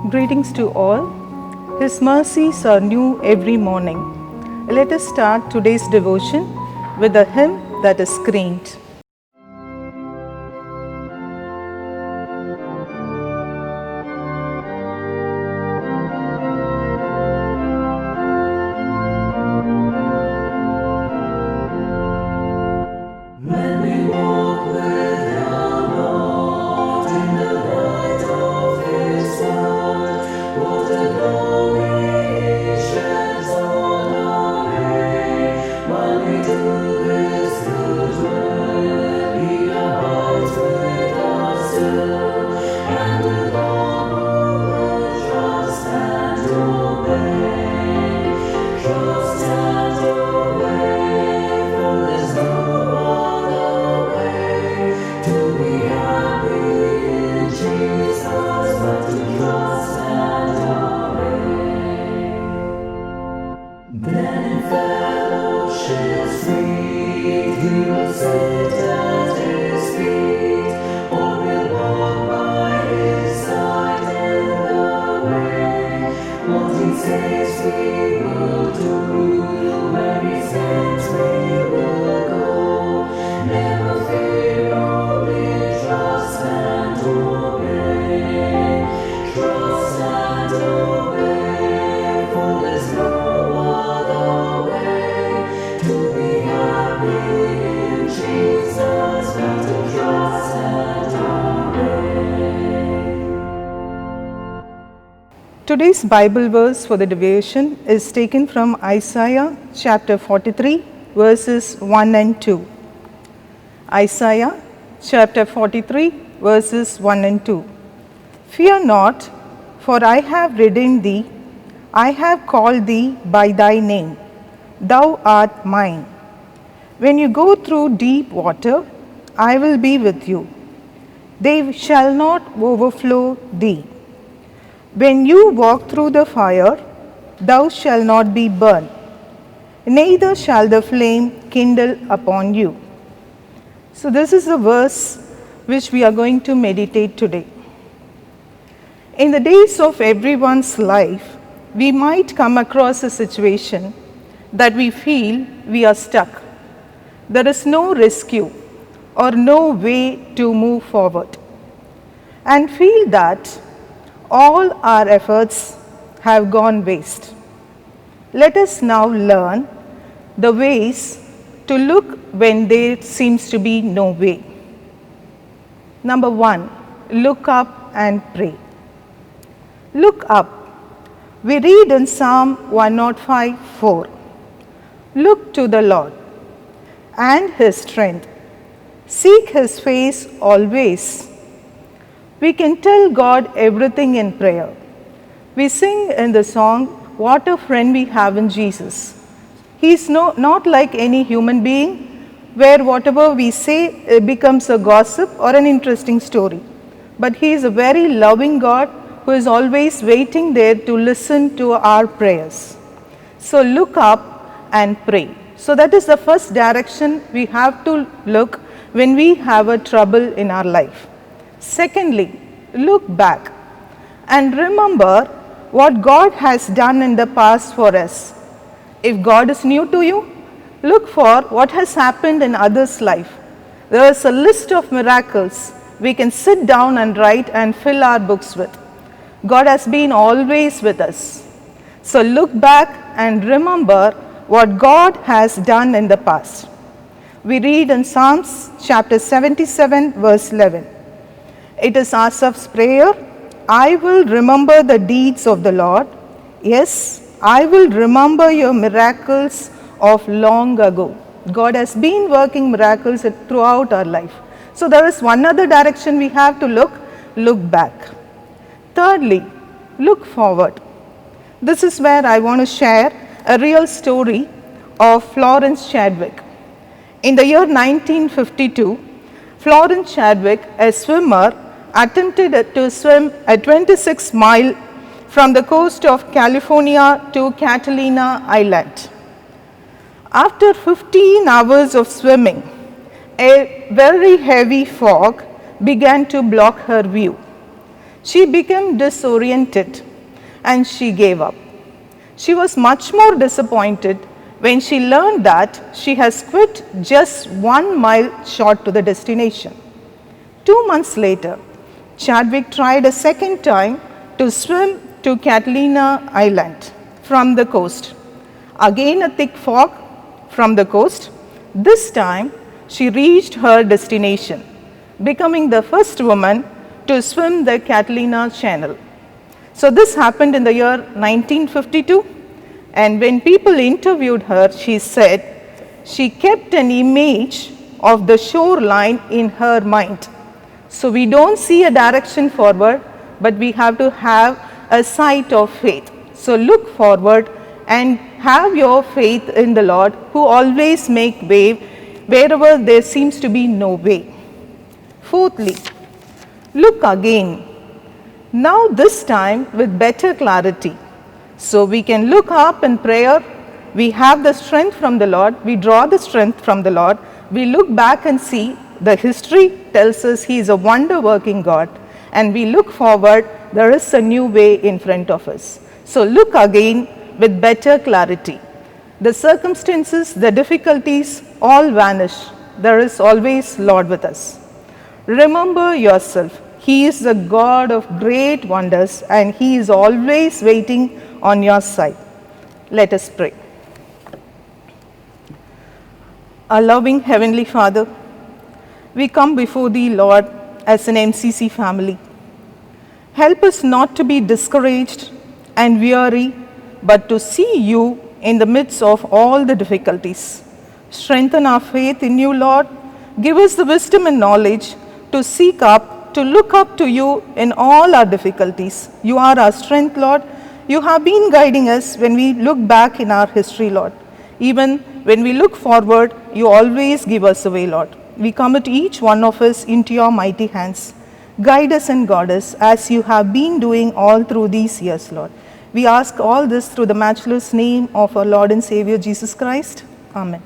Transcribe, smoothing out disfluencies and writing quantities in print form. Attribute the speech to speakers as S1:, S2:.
S1: Greetings to all. His mercies are new every morning. Let us start today's devotion with a hymn that is screened. Today's Bible verse for the devotion is taken from Isaiah chapter 43, verses 1 and 2. Isaiah chapter 43, verses 1 and 2. Fear not, for I have redeemed thee. I have called thee by thy name. Thou art mine. When you go through deep water, I will be with you. They shall not overflow thee. When you walk through the fire, thou shalt not be burned, neither shall the flame kindle upon you. So this is the verse which we are going to meditate today. In the days of everyone's life, we might come across a situation that we feel we are stuck. There is no rescue or no way to move forward, and feel that all our efforts have gone waste. Let us now learn the ways to look when there seems to be no way. Number 1, look up and pray. Look up. We read in Psalm 105:4. Look to the Lord and His strength. Seek His face always. We can tell God everything in prayer. We sing in the song, "What a friend we have in Jesus." He is not like any human being where whatever we say becomes a gossip or an interesting story. But He is a very loving God who is always waiting there to listen to our prayers. So look up and pray. So that is the first direction we have to look when we have a trouble in our life. Secondly, look back and remember what God has done in the past for us. If God is new to you, look for what has happened in others' life. There is a list of miracles we can sit down and write and fill our books with. God has been always with us. So look back and remember what God has done in the past. We read in Psalms chapter 77, verse 11. It is Asaph's prayer, "I will remember the deeds of the Lord. Yes, I will remember your miracles of long ago." God has been working miracles throughout our life. So there is one other direction we have to look back. Thirdly, look forward. This is where I want to share a real story of Florence Chadwick. In the year 1952, Florence Chadwick, a swimmer, attempted to swim a 26-mile from the coast of California to Catalina Island. After 15 hours of swimming, a very heavy fog began to block her view. She became disoriented and she gave up. She was much more disappointed when she learned that she has quit just 1 mile short to the destination. 2 months later, Chadwick tried a second time to swim to Catalina Island from the coast. Again a thick fog from the coast. This time she reached her destination, becoming the first woman to swim the Catalina Channel. So this happened in the year 1952, and when people interviewed her, she said she kept an image of the shoreline in her mind. So we don't see a direction forward, but we have to have a sight of faith. So look forward and have your faith in the Lord, who always make way wherever there seems to be no way. Fourthly, look again. Now this time with better clarity. So we can look up in prayer. We have the strength from the Lord. We draw the strength from the Lord. We look back and see the history tells us He is a wonder-working God. And we look forward, there is a new way in front of us. So look again with better clarity. The circumstances, the difficulties all vanish. There is always Lord with us. Remember yourself. He is the God of great wonders and He is always waiting on your side. Let us pray. Our loving Heavenly Father, we come before Thee, Lord, as an MCC family. Help us not to be discouraged and weary, but to see You in the midst of all the difficulties. Strengthen our faith in You, Lord. Give us the wisdom and knowledge to seek up, to look up to You in all our difficulties. You are our strength, Lord. You have been guiding us when we look back in our history, Lord. Even when we look forward, You always give us a way, Lord. We commit each one of us into Your mighty hands. Guide us and guard us as You have been doing all through these years, Lord. We ask all this through the matchless name of our Lord and Savior Jesus Christ. Amen.